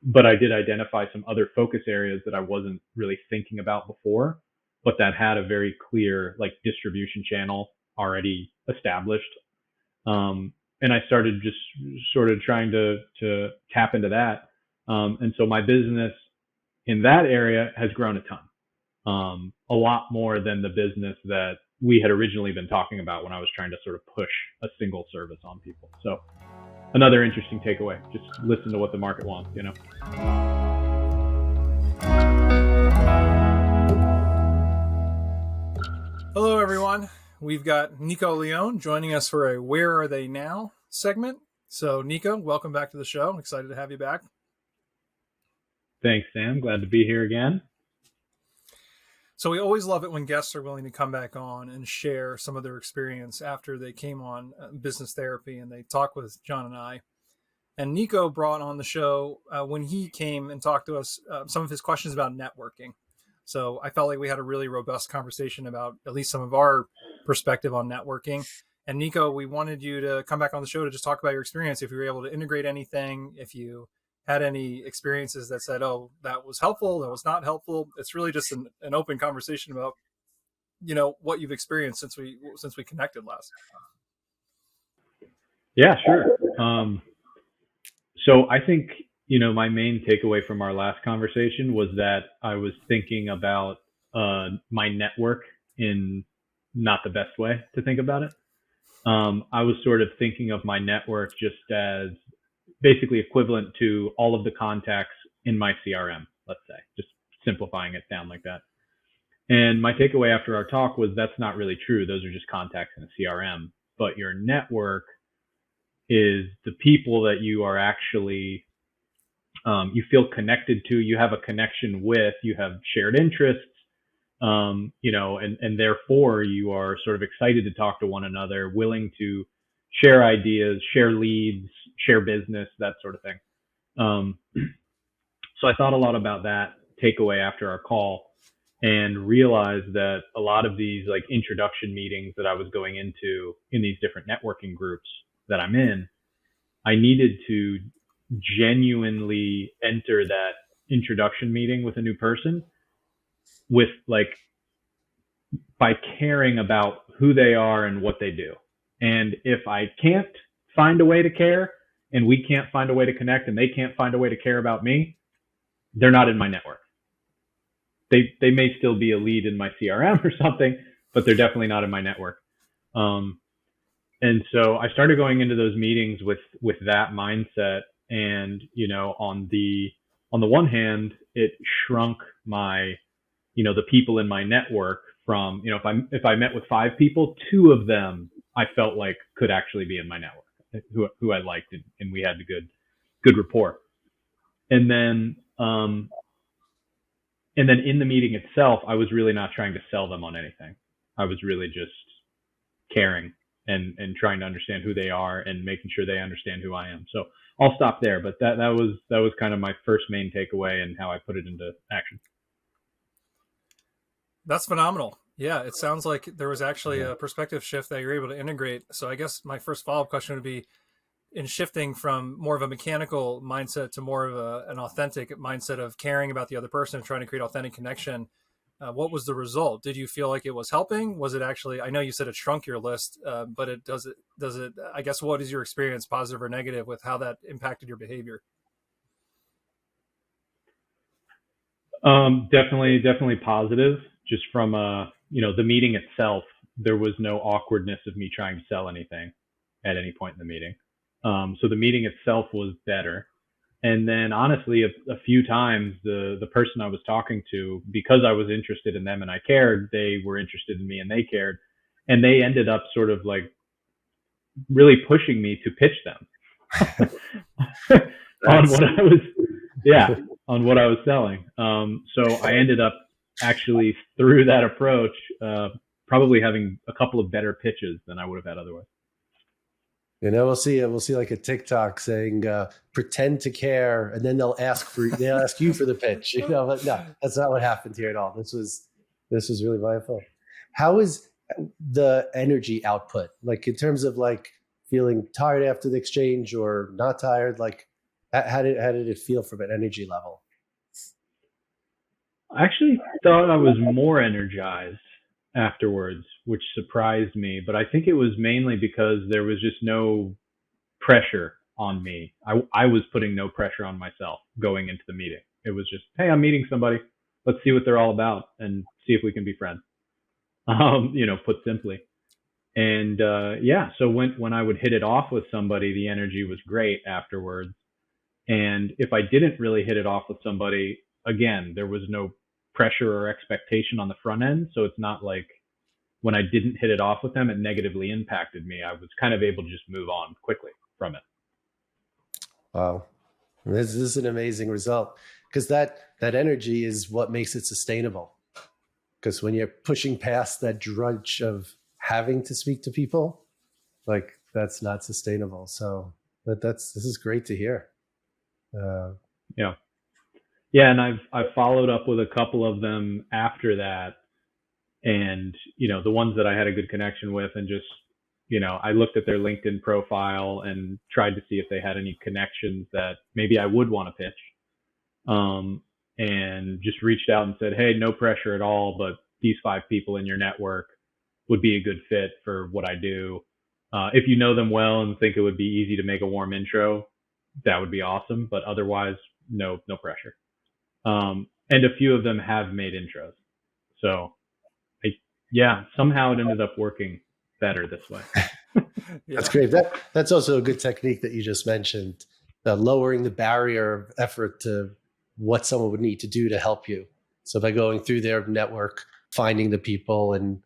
but I did identify some other focus areas that I wasn't really thinking about before, but that had a very clear like distribution channel already established. And I started just sort of trying to tap into that. And so my business in that area has grown a ton, a lot more than the business that we had originally been talking about when I was trying to sort of push a single service on people. So another interesting takeaway, just listen to what the market wants, you know? Hello, everyone. We've got Nicco Leone joining us for a Where Are They Now segment. So, Nicco, welcome back to the show. I'm excited to have you back. Thanks, Sam. Glad to be here again. So we always love it when guests are willing to come back on and share some of their experience after they came on Business Therapy and they talk with Jon and I. And Nicco brought on the show when he came and talked to us some of his questions about networking. So I felt like we had a really robust conversation about at least some of our perspective on networking. And Nicco, we wanted you to come back on the show to just talk about your experience. If you were able to integrate anything, if you had any experiences that said, oh, that was helpful, that was not helpful. It's really just an open conversation about, you know, what you've experienced since we connected last. Yeah, sure. So I think, you know, my main takeaway from our last conversation was that I was thinking about my network in not the best way to think about it. I was sort of thinking of my network just as basically equivalent to all of the contacts in my CRM, let's say, just simplifying it down like that. And my takeaway after our talk was that's not really true. Those are just contacts in a CRM, but your network is the people that you are actually, you feel connected to, you have a connection with, you have shared interests, you know, and therefore you are sort of excited to talk to one another, willing to share ideas, share leads, share business, that sort of thing. So I thought a lot about that takeaway after our call and realized that a lot of these like introduction meetings that I was going into in these different networking groups that I'm in, I needed to genuinely enter that introduction meeting with a new person with like, by caring about who they are and what they do. And if I can't find a way to care and we can't find a way to connect and they can't find a way to care about me, they're not in my network. They may still be a lead in my CRM or something, but they're definitely not in my network. And so I started going into those meetings with that mindset. And, you know, on the one hand, it shrunk my, you know, the people in my network from, you know, if I met with 5 people, 2 of them I felt like could actually be in my network, who I liked, and we had a good rapport. And then in the meeting itself, I was really not trying to sell them on anything. I was really just caring and trying to understand who they are and making sure they understand who I am. So I'll stop there, but that was kind of my first main takeaway and how I put it into action. That's phenomenal. Yeah, it sounds like there was actually a perspective shift that you're able to integrate. So I guess my first follow-up question would be, in shifting from more of a mechanical mindset to more of an authentic mindset of caring about the other person and trying to create authentic connection, what was the result? Did you feel like it was helping? Was it actually, I know you said it shrunk your list, but does it, I guess, what is your experience, positive or negative, with how that impacted your behavior? Definitely positive. Just from you know, the meeting itself, there was no awkwardness of me trying to sell anything at any point in the meeting. So the meeting itself was better. And then honestly, a few times the person I was talking to, because I was interested in them and I cared, they were interested in me and they cared. And they ended up sort of like really pushing me to pitch them on what I was selling. So I ended up actually, through that approach, probably having a couple of better pitches than I would have had otherwise. You know, we'll see like a TikTok saying, pretend to care. And then they'll ask you for the pitch. You know, but no, that's not what happened here at all. This was really mindful. How is the energy output? Like in terms of like feeling tired after the exchange or not tired, like How did it feel from an energy level? I actually thought I was more energized afterwards, which surprised me. But I think it was mainly because there was just no pressure on me. I was putting no pressure on myself going into the meeting. It was just, hey, I'm meeting somebody. Let's see what they're all about and see if we can be friends. Put simply. And yeah, so when I would hit it off with somebody, the energy was great afterwards. And if I didn't really hit it off with somebody, again, there was no pressure or expectation on the front end. So it's not like when I didn't hit it off with them, it negatively impacted me. I was kind of able to just move on quickly from it. Wow. This is an amazing result, because that energy is what makes it sustainable. Because when you're pushing past that drudge of having to speak to people, like, that's not sustainable. So this is great to hear. Yeah. Yeah. And I've followed up with a couple of them after that. And, the ones that I had a good connection with, and just, I looked at their LinkedIn profile and tried to see if they had any connections that maybe I would want to pitch. And just reached out and said, hey, no pressure at all, but these 5 people in your network would be a good fit for what I do. If you know them well and think it would be easy to make a warm intro, that would be awesome. But otherwise, no pressure. And a few of them have made intros. So somehow it ended up working better this way. Yeah. That's great. That's also a good technique that you just mentioned, lowering the barrier of effort to what someone would need to do to help you. So by going through their network, finding the people and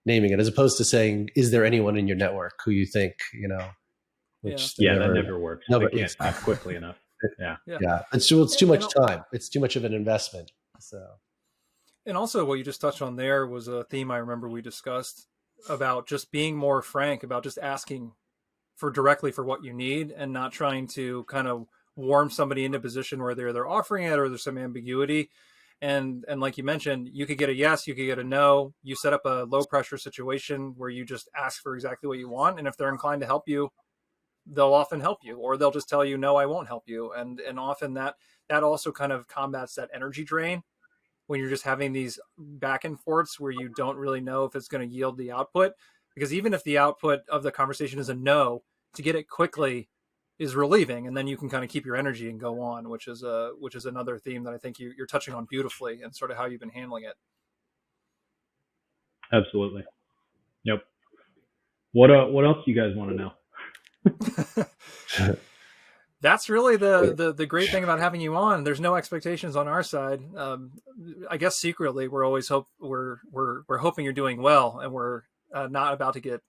naming it, as opposed to saying, is there anyone in your network who you think, which that never works. They can't act quickly enough. Yeah. It's too much time. It's too much of an investment. So. And also what you just touched on there was a theme I remember we discussed about just being more frank, about just asking directly for what you need, and not trying to kind of warm somebody into a position where they're offering it or there's some ambiguity. And like you mentioned, you could get a yes, you could get a no. You set up a low pressure situation where you just ask for exactly what you want. And if they're inclined to help you, they'll often help you, or they'll just tell you, no, I won't help you. And often that also kind of combats that energy drain when you're just having these back and forths where you don't really know if it's going to yield the output. Because even if the output of the conversation is a no, to get it quickly is relieving, and then you can kind of keep your energy and go on, which is another theme that I think you're touching on beautifully, and sort of how you've been handling it. Absolutely. Yep. What else do you guys want to know? That's really the great thing about having you on. There's no expectations on our side. I guess secretly we're always we're hoping you're doing well, and we're not about to get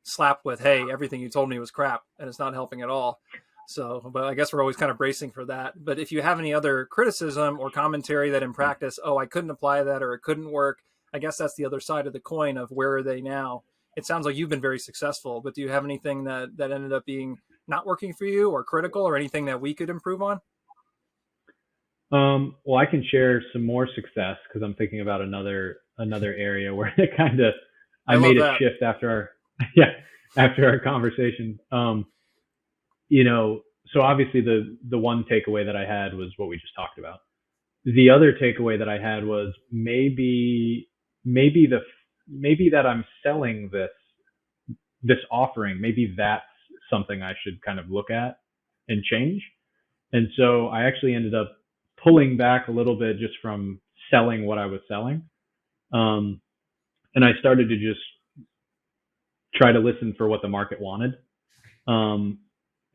slapped with, hey, everything you told me was crap, and it's not helping at all. So, but I guess we're always kind of bracing for that. But if you have any other criticism or commentary that in practice, oh, I couldn't apply that or it couldn't work, I guess that's the other side of the coin of where are they now. It sounds like you've been very successful, but do you have anything that ended up being not working for you or critical, or anything that we could improve on? Well, I can share some more success, because I'm thinking about another area where it kind of, I made a shift after our conversation. So obviously the one takeaway that I had was what we just talked about. The other takeaway that I had was maybe that I'm selling this offering, maybe that's something I should kind of look at and change. And so I actually ended up pulling back a little bit just from selling what I was selling. And I started to just try to listen for what the market wanted. And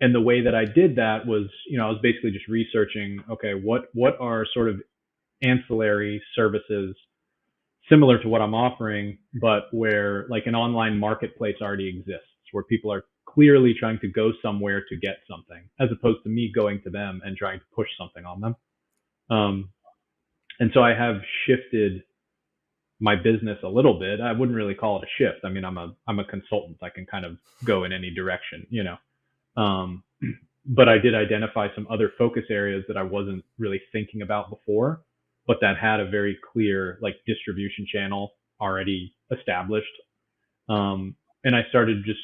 the way that I did that was, I was basically just researching, okay, what are sort of ancillary services similar to what I'm offering, but where like an online marketplace already exists, where people are clearly trying to go somewhere to get something, as opposed to me going to them and trying to push something on them. And so I have shifted my business a little bit. I wouldn't really call it a shift. I mean, I'm a consultant. I can kind of go in any direction, but I did identify some other focus areas that I wasn't really thinking about before, but that had a very clear like distribution channel already established. And I started just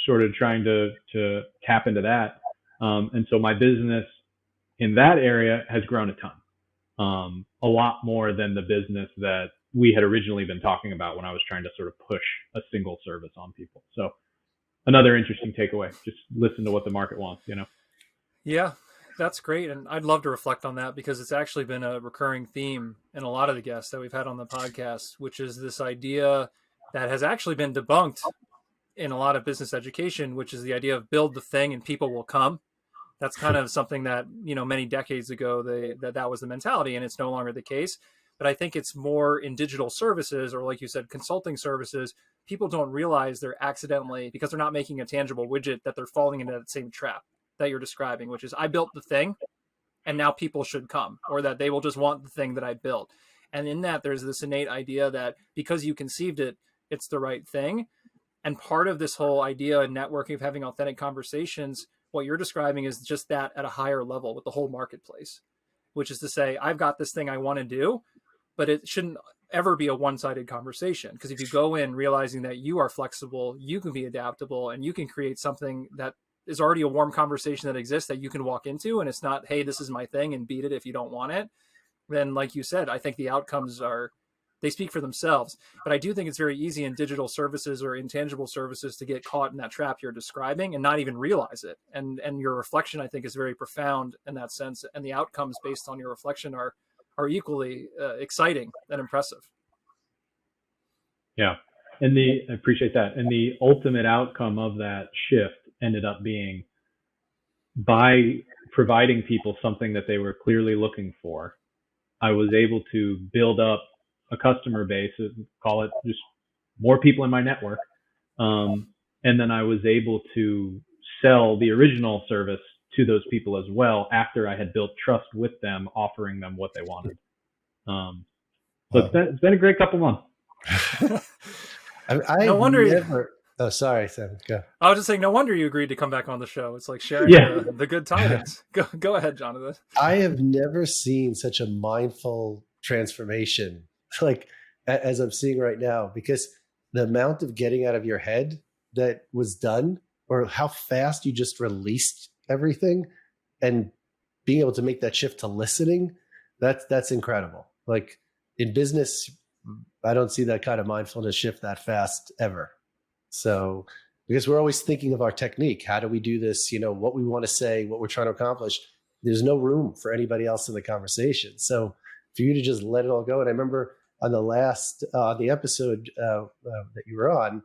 sort of trying to tap into that. And so my business in that area has grown a ton, a lot more than the business that we had originally been talking about when I was trying to sort of push a single service on people. So another interesting takeaway, just listen to what the market wants, you know? Yeah, that's great. And I'd love to reflect on that because it's actually been a recurring theme in a lot of the guests that we've had on the podcast, which is this idea that has actually been debunked in a lot of business education, which is the idea of build the thing and people will come. That's kind of something that, many decades ago, that was the mentality, and it's no longer the case. But I think it's more in digital services, or like you said, consulting services. People don't realize they're accidentally, because they're not making a tangible widget, that they're falling into that same trap that you're describing, which is I built the thing and now people should come, or that they will just want the thing that I built. And in that, there's this innate idea that because you conceived it, it's the right thing. And part of this whole idea of networking, of having authentic conversations, what you're describing is just that at a higher level with the whole marketplace, which is to say, I've got this thing I want to do, but it shouldn't ever be a one-sided conversation. Because if you go in realizing that you are flexible, you can be adaptable, and you can create something that is already a warm conversation that exists that you can walk into, and it's not, hey, this is my thing and beat it if you don't want it, then like you said, I think the outcomes they speak for themselves. But I do think it's very easy in digital services or intangible services to get caught in that trap you're describing and not even realize it. And your reflection, I think, is very profound in that sense. And the outcomes based on your reflection are equally exciting and impressive. Yeah. I appreciate that. And the ultimate outcome of that shift ended up being, by providing people something that they were clearly looking for, I was able to build up a customer base, call it just more people in my network. And then I was able to sell the original service to those people as well after I had built trust with them, offering them what they wanted. So it's been a great couple months. No wonder Oh, sorry, Sam. Go. I was just saying, no wonder you agreed to come back on the show. It's like sharing the good tidings. Go ahead, Jonathan. I have never seen such a mindful transformation like as I'm seeing right now, because the amount of getting out of your head that was done, or how fast you just released everything, and being able to make that shift to listening, that's incredible. Like in business, I don't see that kind of mindfulness shift that fast ever. So because we're always thinking of our technique, how do we do this, what we want to say, what we're trying to accomplish, there's no room for anybody else in the conversation. So for you to just let it all go. And I remember on the episode that you were on,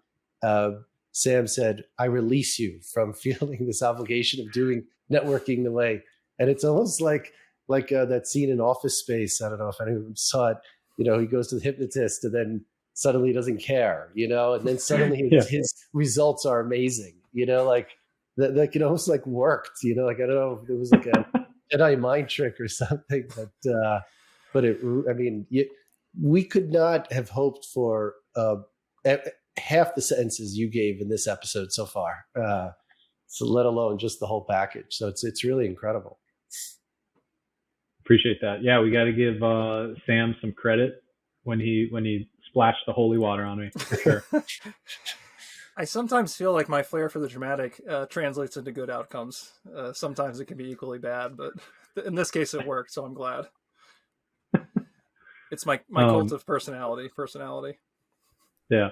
Sam said, I release you from feeling this obligation of doing networking the way. And it's almost like that scene in Office Space. I don't know if anyone saw it. He goes to the hypnotist and then suddenly he doesn't care, and then suddenly his results are amazing, like that it almost like worked, like, I don't know if it was like a Jedi mind trick or something, but we could not have hoped for half the sentences you gave in this episode so far. So let alone just the whole package. So it's really incredible. Appreciate that. Yeah, we got to give Sam some credit when he splashed the holy water on me, for sure. I sometimes feel like my flair for the dramatic translates into good outcomes. Sometimes it can be equally bad, but in this case it worked, so I'm glad. It's my cult of personality. Yeah.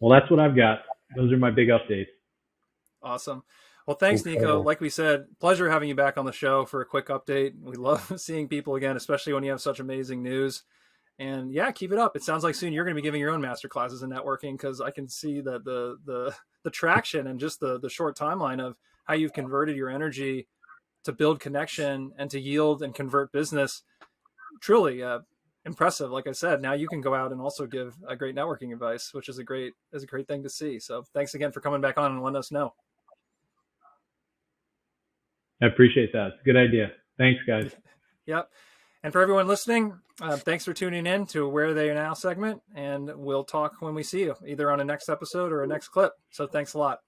Well, that's what I've got. Those are my big updates. Awesome. Well, thanks, Nicco. Like we said, pleasure having you back on the show for a quick update. We love seeing people again, especially when you have such amazing news. And yeah, keep it up. It sounds like soon you're going to be giving your own master classes in networking, because I can see that the traction and just the short timeline of how you've converted your energy to build connection and to yield and convert business. Truly impressive. Like I said, now you can go out and also give a great networking advice, which is a great thing to see. So thanks again for coming back on and letting us know. I appreciate that. It's a good idea. Thanks, guys. Yep. And for everyone listening, thanks for tuning in to Where Are They Now segment. And we'll talk when we see you, either on a next episode or a next clip. So thanks a lot.